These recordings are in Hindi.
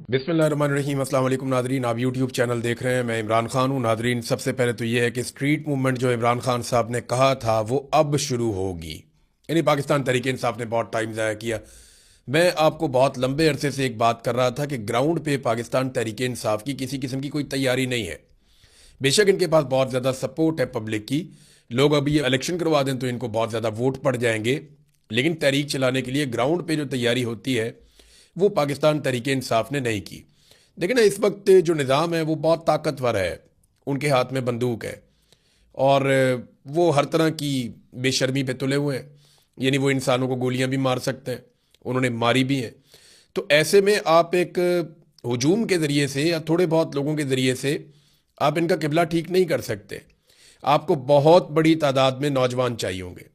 बिस्मिल्लाहिर्रहमानिर्रहीम। अस्सलाम वालेकुम नादरीन, आप यूट्यूब चैनल देख रहे हैं। मैं इमरान खान हूँ। नादरीन, सबसे पहले तो ये है कि स्ट्रीट मूवमेंट जो इमरान खान साहब ने कहा था वो अब शुरू होगी। यानी पाकिस्तान तहरीक इंसाफ ने बहुत टाइम ज़ाया किया। मैं आपको बहुत लंबे अरसे से एक बात कर रहा था कि ग्राउंड पे पाकिस्तान तहरीक इंसाफ की किसी किस्म की कोई तैयारी नहीं है। बेशक इनके पास बहुत ज़्यादा सपोर्ट है पब्लिक की, लोग अभी ये इलेक्शन करवा दें तो इनको बहुत ज़्यादा वोट पड़ जाएंगे, लेकिन तहरीक चलाने के लिए ग्राउंड पे जो तैयारी होती है वो पाकिस्तान तहरीक इंसाफ ने नहीं की। देखिए ना, इस वक्त जो निज़ाम है वो बहुत ताकतवर है, उनके हाथ में बंदूक है और वो हर तरह की बेशर्मी पे तुले हुए हैं। यानी वो इंसानों को गोलियां भी मार सकते हैं, उन्होंने मारी भी हैं। तो ऐसे में आप एक हुजूम के ज़रिए से या थोड़े बहुत लोगों के ज़रिए से आप इनका किबला ठीक नहीं कर सकते। आपको बहुत बड़ी तादाद में नौजवान चाहिए होंगे,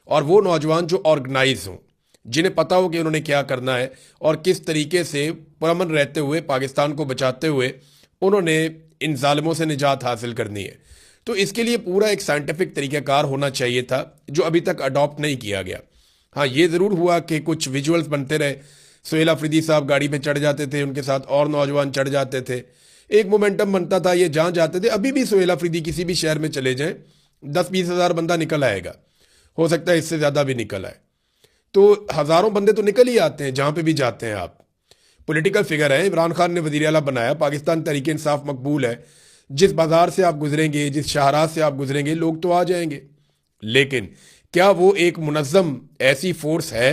और वो नौजवान जो ऑर्गेनाइज हों, जिन्हें पता हो कि उन्होंने क्या करना है और किस तरीके से पुरअमन रहते हुए पाकिस्तान को बचाते हुए उन्होंने इन जालिमों से निजात हासिल करनी है। तो इसके लिए पूरा एक साइंटिफिक तरीक़ाकार होना चाहिए था, जो अभी तक अडॉप्ट नहीं किया गया। हाँ, ये ज़रूर हुआ कि कुछ विजुअल्स बनते रहे। सुहेल अफरीदी साहब गाड़ी पे चढ़ जाते थे, उनके साथ और नौजवान चढ़ जाते थे, एक मोमेंटम बनता था, ये जहाँ जाते थे। अभी भी सुहेल अफरीदी किसी भी शहर में चले जाएं, 10-20 हज़ार बंदा निकल आएगा, हो सकता है इससे ज़्यादा भी निकल आए। तो हज़ारों बंदे तो निकल ही आते हैं जहाँ पे भी जाते हैं आप। पॉलिटिकल फिगर है, इमरान खान ने वज़ीर आला बनाया, पाकिस्तान तहरीक इंसाफ मकबूल है। जिस बाजार से आप गुजरेंगे, जिस शाहराह से आप गुजरेंगे, लोग तो आ जाएंगे। लेकिन क्या वो एक मुनज़्ज़म ऐसी फोर्स है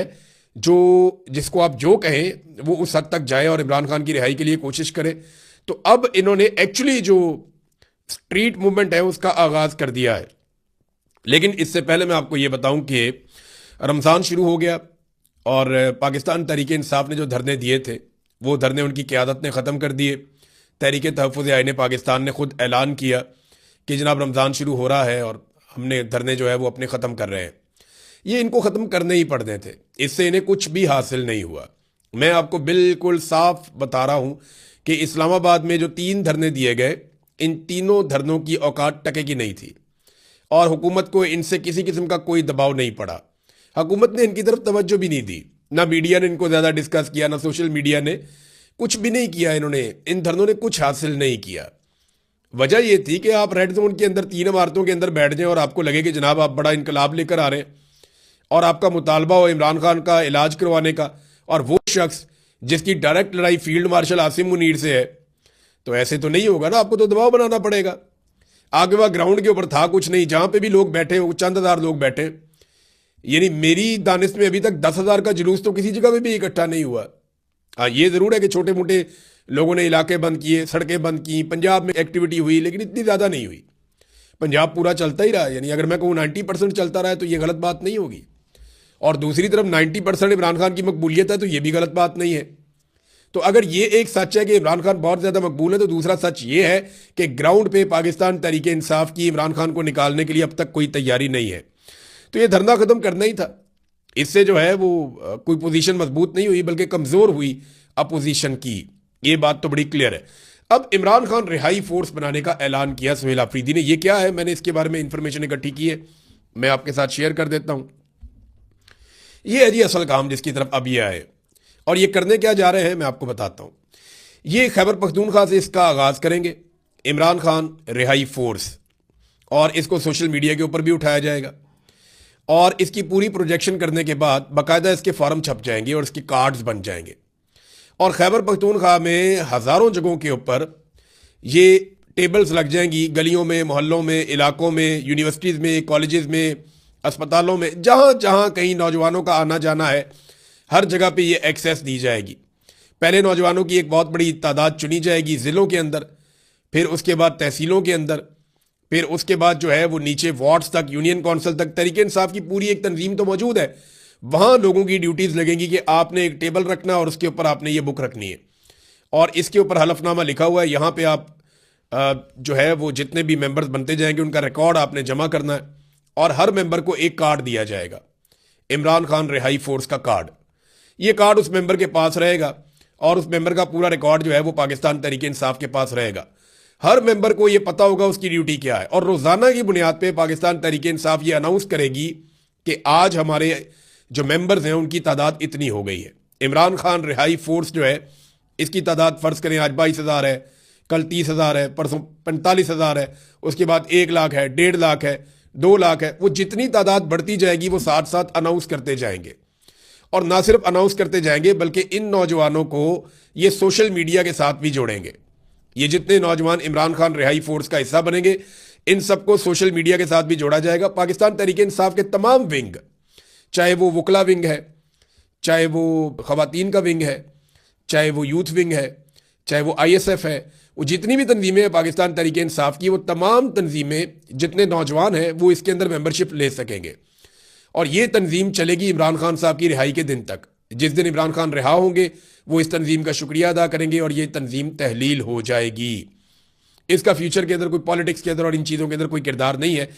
जो जिसको आप जो कहें वो उस हद तक जाए और इमरान खान की रिहाई के लिए कोशिश करे? तो अब इन्होंने एक्चुअली जो स्ट्रीट मूवमेंट है उसका आगाज़ कर दिया है। लेकिन इससे पहले मैं आपको ये बताऊं कि रमज़ान शुरू हो गया और पाकिस्तान तहरीक इंसाफ ने जो धरने दिए थे वो धरने उनकी क़यादत ने ख़त्म कर दिए। तहरीक तहफ़्फ़ुज़ आईन पाकिस्तान ने ख़ुद ऐलान किया कि जनाब रमज़ान शुरू हो रहा है और हमने धरने जो है वो अपने ख़त्म कर रहे हैं। ये इनको ख़त्म करने ही पड़ने थे, इससे इन्हें कुछ भी हासिल नहीं हुआ। मैं आपको बिल्कुल साफ बता रहा हूँ कि इस्लामाबाद में जो 3 धरने दिए गए, इन तीनों धरनों की औकात टके की नहीं थी और हुकूमत को इनसे किसी किस्म का कोई दबाव नहीं पड़ा। हुकूमत ने इनकी तरफ तवज्जो भी नहीं दी, ना मीडिया ने इनको ज़्यादा डिस्कस किया, ना सोशल मीडिया ने, कुछ भी नहीं किया। इन्होंने, इन धरनों ने कुछ हासिल नहीं किया। वजह यह थी कि आप रेड जोन के अंदर 3 इमारतों के अंदर बैठ जाएं और आपको लगे कि जनाब आप बड़ा इनकलाब लेकर आ रहे हैं और आपका मुतालबा हो इमरान खान का इलाज करवाने का, और वो शख्स जिसकी डायरेक्ट लड़ाई फील्ड मार्शल आसिम मुनीर से है। तो ऐसे तो नहीं होगा ना, आपको तो दबाव बनाना पड़ेगा। आगे वह ग्राउंड के ऊपर था कुछ नहीं, जहां पे भी लोग बैठे वो चंद हज़ार लोग बैठे। यानी मेरी दानिश में अभी तक 10,000 का जुलूस तो किसी जगह में भी इकट्ठा नहीं हुआ। हाँ, ये ज़रूर है कि छोटे मोटे लोगों ने इलाके बंद किए, सड़कें बंद की, पंजाब में एक्टिविटी हुई, लेकिन इतनी ज़्यादा नहीं हुई। पंजाब पूरा चलता ही रहा। यानी अगर मैं कहूँ 90% चलता रहा है तो ये गलत बात नहीं होगी, और दूसरी तरफ 90% इमरान खान की मकबूलियत है तो ये भी गलत बात नहीं है। तो अगर ये एक सच है कि इमरान खान बहुत ज़्यादा मकबूल है, तो दूसरा सच ये है कि ग्राउंड पे पाकिस्तान तहरीक इंसाफ की इमरान खान को निकालने के लिए अब तक कोई तैयारी नहीं है। तो ये धरना ख़त्म करना ही था। इससे जो है वो कोई पोजीशन मजबूत नहीं हुई बल्कि कमज़ोर हुई अपोजिशन की। ये बात तो बड़ी क्लियर है। अब इमरान खान रिहाई फोर्स बनाने का ऐलान किया सुहेल अफरीदी ने। ये क्या है, मैंने इसके बारे में इंफॉर्मेशन इकट्ठी की है, मैं आपके साथ शेयर कर देता हूँ। ये है जी असल काम जिसकी तरफ अब ये आए, और ये करने क्या जा रहे हैं मैं आपको बताता हूँ। ये खैबर पख्तूनख्वा से इसका आगाज़ करेंगे, इमरान खान रिहाई फोर्स, और इसको सोशल मीडिया के ऊपर भी उठाया जाएगा और इसकी पूरी प्रोजेक्शन करने के बाद बाकायदा इसके फॉर्म छप जाएंगे और इसके कार्ड्स बन जाएंगे। और खैबर पख्तूनख्वा में हज़ारों जगहों के ऊपर ये टेबल्स लग जाएंगी, गलियों में, मोहल्लों में, इलाकों में, यूनिवर्सिटीज़ में, कॉलेजेस में, अस्पतालों में, जहाँ जहाँ कहीं नौजवानों का आना जाना है, हर जगह पे ये एक्सेस दी जाएगी। पहले नौजवानों की एक बहुत बड़ी तादाद चुनी जाएगी ज़िलों के अंदर, फिर उसके बाद तहसीलों के अंदर, फिर उसके बाद जो है वो नीचे वार्ड्स तक, यूनियन काउंसिल तक। तहरीक इंसाफ की पूरी एक तंजीम तो मौजूद है, वहाँ लोगों की ड्यूटीज़ लगेंगी कि आपने एक टेबल रखना और उसके ऊपर आपने ये बुक रखनी है और इसके ऊपर हलफनामा लिखा हुआ है। यहाँ पे आप जो है वो जितने भी मेंबर्स बनते जाएंगे उनका रिकॉर्ड आपने जमा करना है, और हर मेंबर को एक कार्ड दिया जाएगा, इमरान खान रिहाई फोर्स का कार्ड। ये कार्ड उस मेंबर के पास रहेगा और उस मेंबर का पूरा रिकॉर्ड जो है वो पाकिस्तान तहरीक इंसाफ के पास रहेगा। हर मेंबर को ये पता होगा उसकी ड्यूटी क्या है, और रोज़ाना की बुनियाद पे पाकिस्तान तहरीक इंसाफ ये अनाउंस करेगी कि आज हमारे जो मेंबर्स हैं उनकी तादाद इतनी हो गई है। इमरान खान रिहाई फोर्स जो है इसकी तादाद फर्ज करें आज 22,000 है, कल 30,000 है, परसों 45,000 है, उसके बाद 1 लाख है, 1.5 लाख है, 2 लाख है। वो जितनी तादाद बढ़ती जाएगी वो साथ साथ अनाउंस करते जाएंगे, और ना सिर्फ अनाउंस करते जाएंगे बल्कि इन नौजवानों को ये सोशल मीडिया के साथ भी जोड़ेंगे। ये जितने नौजवान इमरान खान रिहाई फोर्स का हिस्सा बनेंगे, इन सबको सोशल मीडिया के साथ भी जोड़ा जाएगा। पाकिस्तान तहरीक इंसाफ के तमाम विंग, चाहे वो वकला विंग है, चाहे वो खवातीन का विंग है, चाहे वो यूथ विंग है, चाहे वो ISF है, वो जितनी भी तंजीमें हैं पाकिस्तान तहरीक इंसाफ की, वो तमाम तंजीमें, जितने नौजवान हैं वो इसके अंदर मेंबरशिप ले सकेंगे। और ये तंजीम चलेगी इमरान खान साहब की रिहाई के दिन तक। जिस दिन इमरान खान रिहा होंगे वो इस तंजीम का शुक्रिया अदा करेंगे और ये तंजीम तहलील हो जाएगी। इसका फ्यूचर के अंदर कोई पॉलिटिक्स के अंदर और इन चीज़ों के अंदर कोई किरदार नहीं है,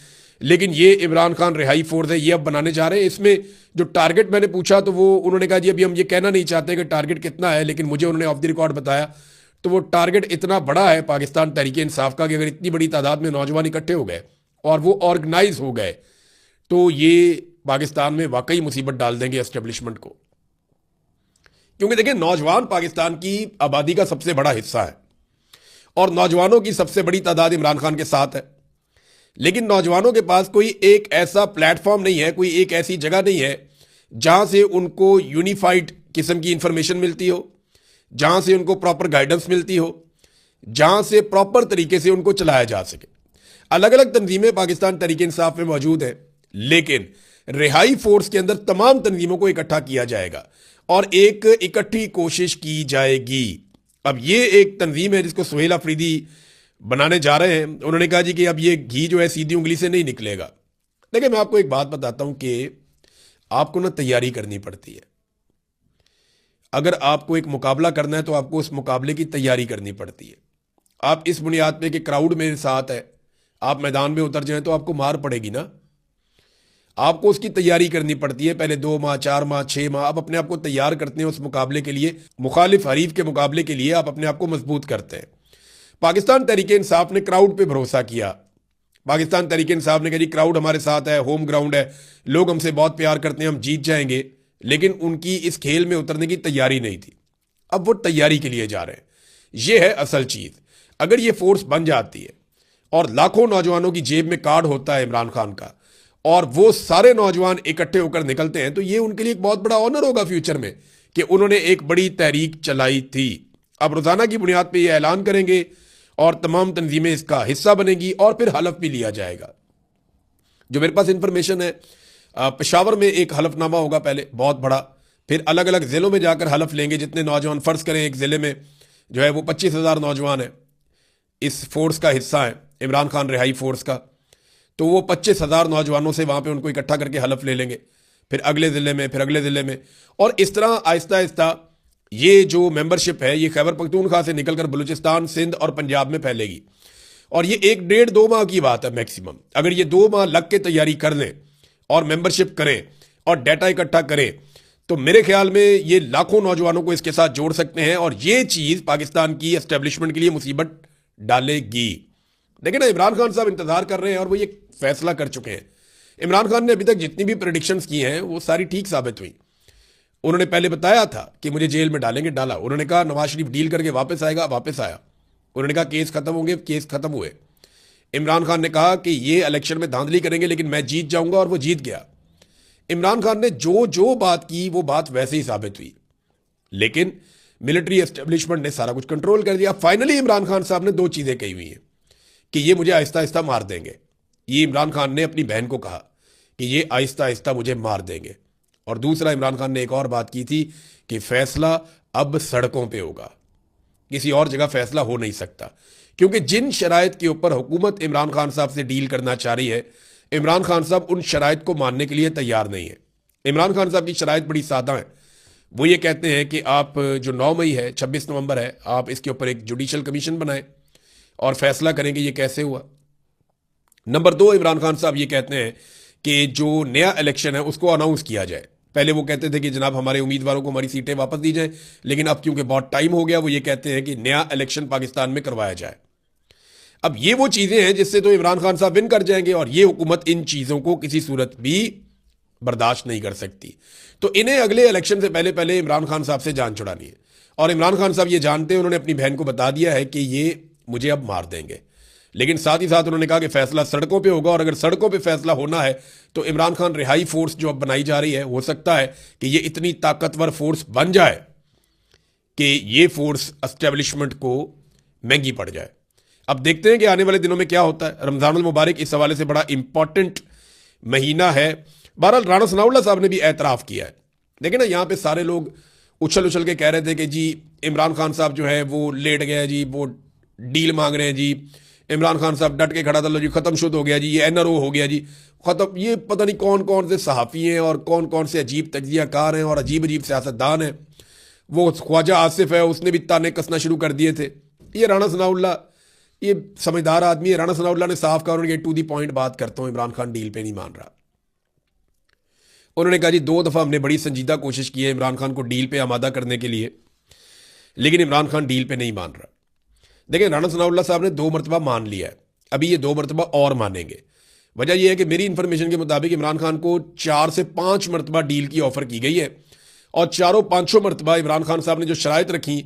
लेकिन ये इमरान खान रिहाई फोर्स है, ये अब बनाने जा रहे हैं। इसमें जो टारगेट मैंने पूछा तो वो उन्होंने कहा जी अभी हम ये कहना नहीं चाहते कि टारगेट कितना है, लेकिन मुझे उन्होंने ऑफ द रिकॉर्ड बताया तो वो टारगेट इतना बड़ा है पाकिस्तान तहरीक इंसाफ का कि अगर इतनी बड़ी तादाद में नौजवान इकट्ठे हो गए और वो ऑर्गेनाइज हो गए तो ये पाकिस्तान में वाकई मुसीबत डाल देंगे एस्टेब्लिशमेंट को। क्योंकि देखिए, नौजवान पाकिस्तान की आबादी का सबसे बड़ा हिस्सा है और नौजवानों की सबसे बड़ी तादाद इमरान खान के साथ है, लेकिन नौजवानों के पास कोई एक ऐसा प्लेटफॉर्म नहीं है, कोई एक ऐसी जगह नहीं है जहां से उनको यूनिफाइड किस्म की इंफॉर्मेशन मिलती हो, जहां से उनको प्रॉपर गाइडेंस मिलती हो, जहां से प्रॉपर तरीके से उनको चलाया जा सके। अलग अलग तंजीमें पाकिस्तान तहरीक इंसाफ में मौजूद हैं, लेकिन रिहाई फोर्स के अंदर तमाम तंजीमों को इकट्ठा किया जाएगा और एक इकट्ठी कोशिश की जाएगी। अब ये एक तंजीम है जिसको सुहेल अफरीदी बनाने जा रहे हैं। उन्होंने कहा जी कि अब ये घी जो है सीधी उंगली से नहीं निकलेगा। देखिए, मैं आपको एक बात बताता हूं कि आपको ना तैयारी करनी पड़ती है। अगर आपको एक मुकाबला करना है तो आपको उस मुकाबले की तैयारी करनी पड़ती है। आप इस बुनियाद पे कि क्राउड मेरे साथ है, आप मैदान में उतर जाएं तो आपको मार पड़ेगी ना। आपको उसकी तैयारी करनी पड़ती है, पहले 2 माह, 4 माह, 6 माह आप अपने आप को तैयार करते हैं उस मुकाबले के लिए, मुखालिफ हरीफ के मुकाबले के लिए आप अपने आप को मजबूत करते हैं। पाकिस्तान तहरीक इंसाफ ने क्राउड पे भरोसा किया। पाकिस्तान तहरीक इंसाफ ने कहा जी क्राउड हमारे साथ है, होम ग्राउंड है, लोग हमसे बहुत प्यार करते हैं, हम जीत जाएंगे। लेकिन उनकी इस खेल में उतरने की तैयारी नहीं थी। अब वो तैयारी के लिए जा रहे हैं। ये है असल चीज। अगर ये फोर्स बन जाती है और लाखों नौजवानों की जेब में कार्ड होता है इमरान खान का और वो सारे नौजवान इकट्ठे होकर निकलते हैं, तो ये उनके लिए एक बहुत बड़ा ऑनर होगा फ्यूचर में कि उन्होंने एक बड़ी तहरीक चलाई थी। अब रोजाना की बुनियाद पर यह ऐलान करेंगे और तमाम तंजीमें इसका हिस्सा बनेगी और फिर हलफ भी लिया जाएगा। जो मेरे पास इंफॉर्मेशन है, पेशावर में एक हलफनामा होगा पहले बहुत बड़ा, फिर अलग अलग जिलों में जाकर हलफ लेंगे जितने नौजवान, फर्ज करें एक जिले में जो है वो 25,000 नौजवान है, इस फोर्स का हिस्सा है इमरान खान रिहाई फोर्स का, तो वो 25,000 नौजवानों से वहां पे उनको इकट्ठा करके हलफ ले लेंगे, फिर अगले जिले में, फिर अगले जिले में, और इस तरह आहिस्ता आहिस्ता ये जो मेंबरशिप है ये खैबर पख्तूनख्वा से निकलकर बलूचिस्तान, सिंध और पंजाब में फैलेगी। और ये 1-1.5-2 माह की बात है मैक्सिमम। अगर ये 2 माह लग के तैयारी कर लें और मेंबरशिप करें और डाटा इकट्ठा करें तो मेरे ख्याल में ये लाखों नौजवानों को इसके साथ जोड़ सकते हैं और ये चीज पाकिस्तान की एस्टेब्लिशमेंट के लिए मुसीबत डालेगी। देखिए ना, इमरान खान साहब इंतजार कर रहे हैं और वो ये फैसला कर चुके हैं। इमरान खान ने अभी तक जितनी भी प्रेडिक्शंस की हैं वो सारी ठीक साबित हुई। उन्होंने पहले बताया था कि मुझे जेल में डालेंगे, डाला। उन्होंने कहा नवाज शरीफ डील करके वापस आएगा, वापस आया। उन्होंने कहा केस खत्म होंगे, केस खत्म हुए। इमरान खान ने कहा कि ये इलेक्शन में धांधली करेंगे लेकिन मैं जीत जाऊंगा, और वो जीत गया। इमरान खान ने जो जो बात की वो बात वैसे ही साबित हुई, लेकिन मिलिट्री एस्टेब्लिशमेंट ने सारा कुछ कंट्रोल कर दिया। फाइनली इमरान खान साहब ने 2 चीजें कही हुई हैं कि ये मुझे आहिस्ता आहिस्ता मार देंगे। ये इमरान खान ने अपनी बहन को कहा कि ये आहिस्ता आहिस्ता मुझे मार देंगे। और दूसरा, इमरान खान ने एक और बात की थी कि फैसला अब सड़कों पे होगा, किसी और जगह फैसला हो नहीं सकता, क्योंकि जिन शराइत के ऊपर हुकूमत इमरान खान साहब से डील करना चाह रही है, इमरान खान साहब उन शराइत को मानने के लिए तैयार नहीं है। इमरान खान साहब की शराइत बड़ी सादा है। वो ये कहते हैं कि आप जो 9 मई है, 26 नवंबर है, आप इसके ऊपर एक जुडिशल कमीशन बनाएं और फैसला करेंगे ये कैसे हुआ। नंबर 2, इमरान खान साहब ये कहते हैं कि जो नया इलेक्शन है उसको अनाउंस किया जाए। पहले वो कहते थे कि जनाब हमारे उम्मीदवारों को हमारी सीटें वापस दी जाएं, लेकिन अब क्योंकि बहुत टाइम हो गया वो ये कहते हैं कि नया इलेक्शन पाकिस्तान में करवाया जाए। अब ये वो चीजें हैं जिससे तो इमरान खान साहब विन कर जाएंगे, और ये हुकूमत इन चीजों को किसी सूरत भी बर्दाश्त नहीं कर सकती। तो इन्हें अगले इलेक्शन से पहले पहले इमरान खान साहब से जान छुड़ानी है। और इमरान खान साहब ये जानते हैं, उन्होंने अपनी बहन को बता दिया है कि ये मुझे अब मार देंगे। लेकिन साथ ही साथ उन्होंने कहा कि फैसला सड़कों पे होगा, और अगर सड़कों पे फैसला होना है तो इमरान खान रिहाई फोर्स जो अब बनाई जा रही है, हो सकता है कि ये इतनी ताकतवर फोर्स बन जाए कि ये फोर्स एस्टेब्लिशमेंट को महंगी पड़ जाए। अब देखते हैं कि आने वाले दिनों में क्या होता है। रमजानुल मुबारक इस हवाले से बड़ा इंपॉर्टेंट महीना है। बहरहाल राणा सनाउल्लाह साहब ने भी एतराफ़ किया है। देखिए ना, यहाँ पे सारे लोग उछल उछल के कह रहे थे कि जी इमरान खान साहब जो है वो लेट गए जी, वो डील मांग रहे हैं जी। इमरान खान साहब डट के खड़ा था, लो जी खत्म शुद्ध हो गया जी, ये एनआरओ हो गया जी खत्म। ये पता नहीं कौन कौन से सहाफ़ी हैं और कौन कौन से अजीब तज्जियाकार हैं और अजीब अजीब सियासतदान हैं। वो ख्वाजा आसिफ है, उसने भी ताने कसना शुरू कर दिए थे। ये राणा सनाउल्लाह ये समझदार आदमी है। राणा सनाउल्लाह ने साफ कहा, उन्होंने टू दी पॉइंट बात करता हूँ, इमरान खान डील पे नहीं मान रहा। उन्होंने कहा जी 2 दफ़ा हमने बड़ी संजीदा कोशिश की है इमरान खान को डील पे आमादा करने के लिए, लेकिन इमरान खान डील पे नहीं मान रहा। देखिए, राणा सनाउल्लाह साहब ने 2 मरतबा मान लिया है, अभी ये 2 मरतबा और मानेंगे। वजह यह है कि मेरी इंफॉर्मेशन के मुताबिक इमरान खान को 4 से 5 मरतबा डील की ऑफर की गई है, और चारों पांचों मरतबा इमरान खान साहब ने जो शराइत रखी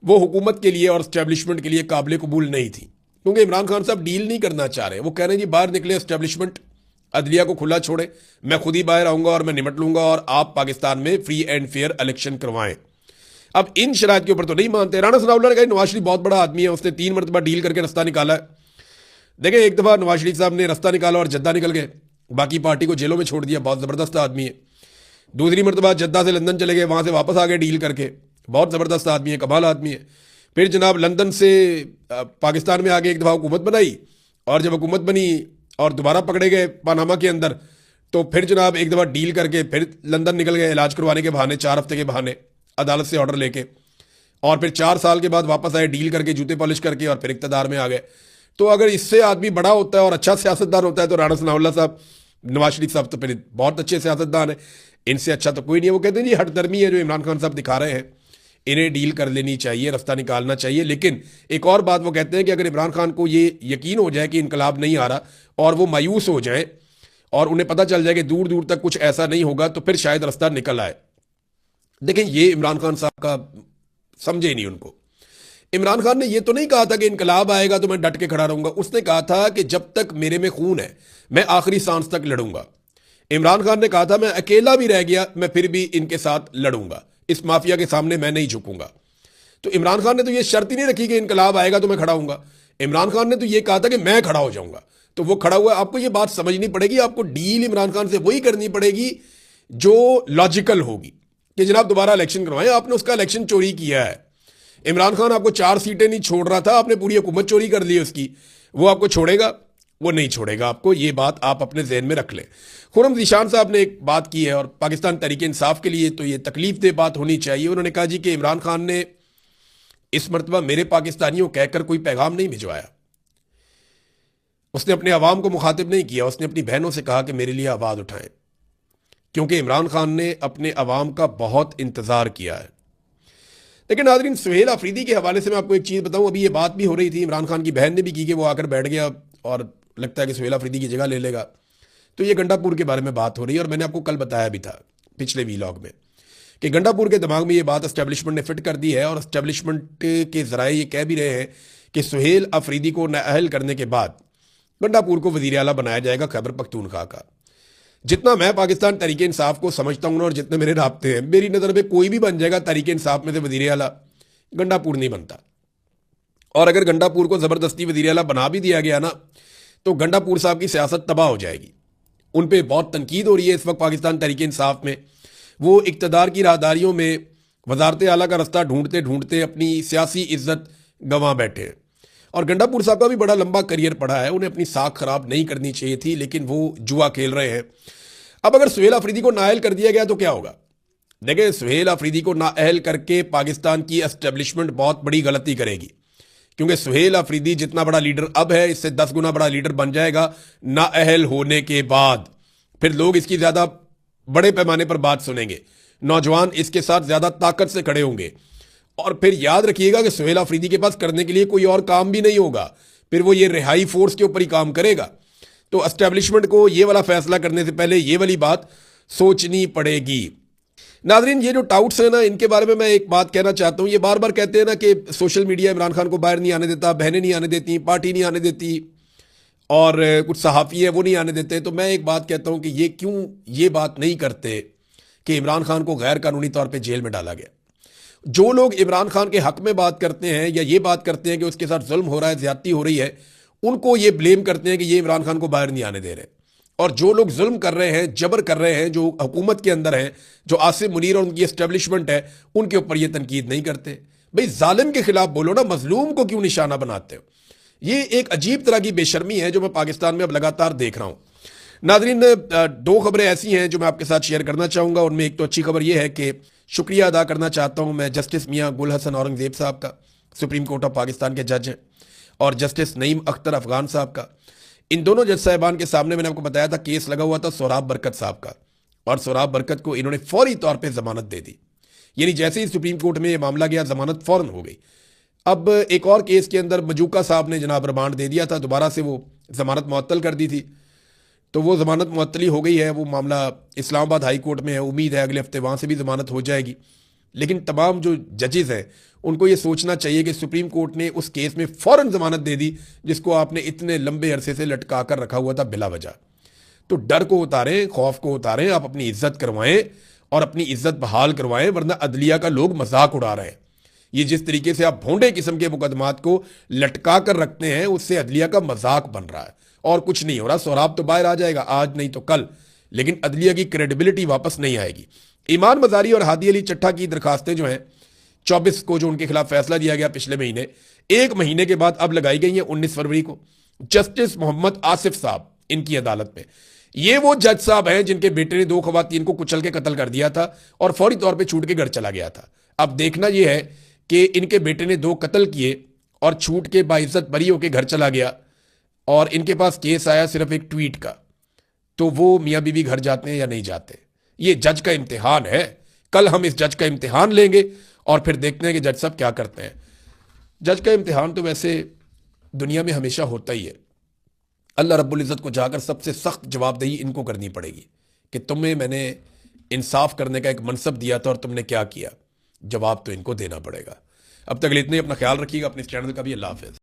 वो हुकूमत के लिए और इस्टेब्लिशमेंट के लिए काबिल कबूल नहीं थी। क्योंकि इमरान खान साहब डील नहीं करना चाह रहे। वो कह रहे हैं जी बाहर निकले इस्टेब्लिशमेंट, अदलिया को खुला छोड़े, मैं खुद ही बाहर आऊंगा और मैं निमट लूंगा और आप पाकिस्तान में फ्री एंड फेयर इलेक्शन करवाएं। अब इन शराइत के ऊपर तो नहीं मानते। राणा सनाउल्लाह ने कहा नवाज शरीफ बहुत बड़ा आदमी है, उसने 3 मरतबा डील करके रास्ता निकाला है। देखें, एक दफ़ा नवाज शरीफ साहब ने रास्ता निकाला और जद्दा निकल गए, बाकी पार्टी को जेलों में छोड़ दिया, बहुत ज़बरदस्त आदमी है। दूसरी मरतबा जद्दा से लंदन चले गए, वहाँ से वापस आ गए डील करके, बहुत ज़बरदस्त आदमी है, कमाल आदमी है। फिर जनाब लंदन से पाकिस्तान में आगे एक दफ़ा हुकूमत बनाई, और जब हुकूमत बनी और दोबारा पकड़े गए पनामा के अंदर, तो फिर जनाब एक दफ़ा डील करके फिर लंदन निकल गए इलाज करवाने के बहाने, 4 हफ्ते के बहाने अदालत से ऑर्डर लेके, और फिर 4 साल के बाद वापस आए डील करके, जूते पॉलिश करके, और फिर इक़्तिदार में आ गए। तो अगर इससे आदमी बड़ा होता है और अच्छा सियासतदान होता है तो राणा सनाउल्लाह साहब, नवाज शरीफ साहब तो फिर बहुत अच्छे सियासतदान है, इनसे अच्छा तो कोई नहीं है। वो कहते हैं जी हठधर्मी है जो इमरान खान साहब दिखा रहे हैं, इन्हें डील कर लेनी चाहिए, रास्ता निकालना चाहिए। लेकिन एक और बात वो कहते हैं कि अगर इमरान खान को ये यकीन हो जाए कि इनकलाब नहीं आ रहा और वो मायूस हो जाए और उन्हें पता चल जाए कि दूर दूर तक कुछ ऐसा नहीं होगा, तो फिर शायद रास्ता निकल आए। देखें, ये इमरान खान साहब का समझे ही नहीं उनको। इमरान खान ने ये तो नहीं कहा था कि इनकलाब आएगा तो मैं डट के खड़ा रहूंगा। उसने कहा था कि जब तक मेरे में खून है मैं आखिरी सांस तक लड़ूंगा। इमरान खान ने कहा था मैं अकेला भी रह गया मैं फिर भी इनके साथ लड़ूंगा, इस माफिया के सामने मैं नहीं झुकूंगा। तो इमरान खान ने तो ये शर्त ही नहीं रखी कि इनकलाब आएगा तो मैं खड़ा हूंगा। इमरान खान ने तो ये कहा था कि मैं खड़ा हो जाऊंगा, तो वो खड़ा हुआ। आपको ये बात समझनी पड़ेगी, आपको डील इमरान खान से वही करनी पड़ेगी जो लॉजिकल होगी कि जनाब दोबारा इलेक्शन करवाएं। आपने उसका इलेक्शन चोरी किया है। इमरान खान आपको 4 सीटें नहीं छोड़ रहा था, आपने पूरी हुकूमत चोरी कर ली उसकी। वो आपको छोड़ेगा? वो नहीं छोड़ेगा आपको। ये बात आप अपने जहन में रख लें। खुर्रम ज़ीशान साहब ने एक बात की है, और पाकिस्तान तहरीक इंसाफ के लिए तो ये तकलीफ दे बात होनी चाहिए। उन्होंने कहा जी कि इमरान खान ने इस मरतबा मेरे पाकिस्तानियों कहकर कोई पैगाम नहीं भिजवाया। उसने अपने अवाम को मुखातिब नहीं किया, उसने अपनी बहनों से कहा कि मेरे लिए आवाज़ उठाएं, क्योंकि इमरान खान ने अपने अवाम का बहुत इंतज़ार किया है। लेकिन नाज़रीन, सुहेल अफरीदी के हवाले से मैं आपको एक चीज़ बताऊं। अभी ये बात भी हो रही थी, इमरान खान की बहन ने भी की कि वो आकर बैठ गया और लगता है कि सुहेल अफरीदी की जगह ले लेगा। तो ये गंडापुर के बारे में बात हो रही है, और मैंने आपको कल बताया भी था पिछले वीलॉग में कि गंडापुर के दिमाग में ये बात एस्टेब्लिशमेंट ने फिट कर दी है, और एस्टेब्लिशमेंट के ज़राए ये कह भी रहे हैं कि सुहेल अफरीदी को नाअहल करने के बाद गंडापुर को वज़ीर आला बनाया जाएगा खैबर पख्तूनख्वा का। जितना मैं पाकिस्तान तहरीक इंसाफ को समझता हूँ और जितने मेरे राब्ते हैं, मेरी नज़र में कोई भी बन जाएगा तहरीक इंसाफ में से वज़ीर आला, गंडापुर नहीं बनता। और अगर गंडापुर को ज़बरदस्ती वज़ीर आला बना भी दिया गया ना, तो गंडापुर साहब की सियासत तबाह हो जाएगी। उन पर बहुत तनकीद हो रही है इस वक्त पाकिस्तान तहरीक इंसाफ में। वो इक़्तिदार की राहदारियों में वज़ारत आला का रास्ता ढूंढते ढूंढते अपनी सियासी इज्जत गंवा बैठे हैं। और गंडापुर साहब का भी बड़ा लंबा करियर पड़ा है, उन्हें अपनी साख खराब नहीं करनी चाहिए थी, लेकिन वो जुआ खेल रहे हैं। अब अगर सुहेल अफरीदी को नाअहल कर दिया गया तो क्या होगा? देखिए, सुहेल अफरीदी को नाअहल करके पाकिस्तान की एस्टेब्लिशमेंट बहुत बड़ी गलती करेगी, क्योंकि सुहेल अफरीदी जितना बड़ा लीडर अब है, इससे 10 गुना बड़ा लीडर बन जाएगा नाअहल होने के बाद। फिर लोग इसकी ज़्यादा बड़े पैमाने पर बात सुनेंगे, नौजवान इसके साथ ज़्यादा ताकत से खड़े होंगे। और फिर याद रखिएगा कि सुहेल अफरीदी के पास करने के लिए कोई और काम भी नहीं होगा, फिर वो ये रिहाई फोर्स के ऊपर ही काम करेगा। तो एस्टेब्लिशमेंट को ये वाला फैसला करने से पहले ये वाली बात सोचनी पड़ेगी। नाजरीन, ये जो टाउट्स हैं ना, इनके बारे में मैं एक बात कहना चाहता हूं। ये बार बार कहते हैं ना कि सोशल मीडिया इमरान खान को बाहर नहीं आने देता, बहनें नहीं आने देती, पार्टी नहीं आने देती, और कुछ सहाफ़ी है वो नहीं आने देते। तो मैं एक बात कहता हूं कि ये क्यों ये बात नहीं करते कि इमरान खान को गैर कानूनी तौर पर जेल में डाला गया। जो लोग इमरान खान के हक में बात करते हैं या ये बात करते हैं कि उसके साथ जुल्म हो रहा है, ज्यादती हो रही है, उनको ये ब्लेम करते हैं कि ये इमरान खान को बाहर नहीं आने दे रहे। और जो लोग जुल्म कर रहे हैं, जबर कर रहे हैं, जो हुकूमत के अंदर हैं, जो आसिफ मुनीर और उनकी एस्टेब्लिशमेंट है, उनके ऊपर ये तनकीद नहीं करते। भाई जालिम के खिलाफ बोलो ना, मजलूम को क्यों निशाना बनाते हो? ये एक अजीब तरह की बेशर्मी है जो मैं पाकिस्तान में अब लगातार देख रहा हूं। नाजरीन, दो खबरें ऐसी हैं जो मैं आपके साथ शेयर करना चाहूंगा। उनमें एक तो अच्छी खबर यह है कि शुक्रिया अदा करना चाहता हूं मैं जस्टिस मियां गुल हसन औरंगजेब साहब का, सुप्रीम कोर्ट ऑफ पाकिस्तान के जज हैं, और जस्टिस नईम अख्तर अफगान साहब का। इन दोनों जज साहिबान के सामने मैंने आपको बताया था केस लगा हुआ था सोहराब बरकत साहब का, और सोहराब बरकत को इन्होंने फौरी तौर पर जमानत दे दी। यानी जैसे ही सुप्रीम कोर्ट में यह मामला गया, जमानत फौरन हो गई। अब एक और केस के अंदर मजूका साहब ने जनाब रिमांड दे दिया था, दोबारा से वो जमानत मुअत्तल कर दी थी, तो वो जमानत मुअत्तली हो गई है। वो मामला इस्लामाबाद हाई कोर्ट में है, उम्मीद है अगले हफ्ते वहाँ से भी जमानत हो जाएगी। लेकिन तमाम जो जजेस हैं उनको ये सोचना चाहिए कि सुप्रीम कोर्ट ने उस केस में फ़ौरन जमानत दे दी जिसको आपने इतने लंबे अरसे से लटका कर रखा हुआ था बिला वजह। तो डर को उतारें, खौफ को उतारें, आप अपनी इज्जत करवाएं और अपनी इज्जत बहाल करवाएं, वरना अदलिया का लोग मजाक उड़ा रहे हैं। ये जिस तरीके से आप भोंडे किस्म के मुकदमात को लटका कर रखते हैं, उससे अदलिया का मजाक बन रहा है और कुछ नहीं हो रहा। सोहराब तो बाहर आ जाएगा आज नहीं तो कल, लेकिन अदलिया की क्रेडिबिलिटी वापस नहीं आएगी। ईमान मजारी और हादी अली चट्टा की दरखास्तें जो हैं 24 को, जो उनके खिलाफ फैसला दिया गया पिछले महीने, एक महीने के बाद अब लगाई गई है 19 फरवरी को। जस्टिस मोहम्मद आसिफ साहब इनकी अदालत में, ये वो जज साहब हैं जिनके बेटे ने 2 खवातीन को कुचल के कत्ल कर दिया था और फौरी तौर पर छूट के घर चला गया था। अब देखना यह है कि इनके बेटे ने 2 कत्ल किए और छूट के बाइज्जत बरी होकर घर चला गया, और इनके पास केस आया सिर्फ एक ट्वीट का, तो वो मियाँ बीवी घर जाते हैं या नहीं जाते? ये जज का इम्तिहान है। कल हम इस जज का इम्तिहान लेंगे और फिर देखते हैं कि जज साहब क्या करते हैं। जज का इम्तिहान तो वैसे दुनिया में हमेशा होता ही है। अल्लाह रब्बुल इज़्ज़त को जाकर सबसे सख्त जवाबदेही इनको करनी पड़ेगी कि तुम्हें मैंने इंसाफ करने का एक मनसब दिया था और तुमने क्या किया। जवाब तो इनको देना पड़ेगा। अब तक इतने, अपना ख्याल रखिएगा, अपने इस चैनल का भी। अल्लाह हाफ़िज़।